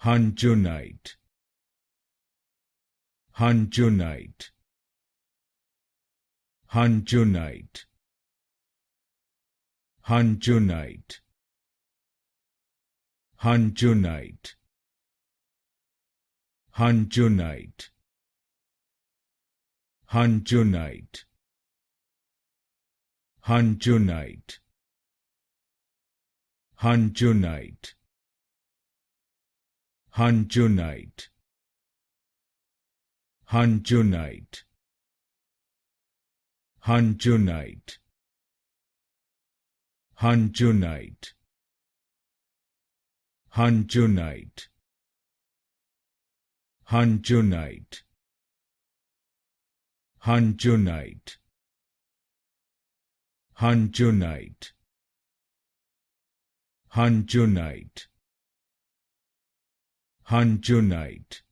Hunjunite, Hunjunite, Hunjunite, Hunjunite, Hunjunite, Hunjunite, Hunjunite, Hunjunite, Hunjunite, Hunjunite, Hunjunite, Hunjunite, Hunjunite, Hunjunite, Hunjunite, Hunjunite, Hunjunite, Hunjunite, Hunjunite,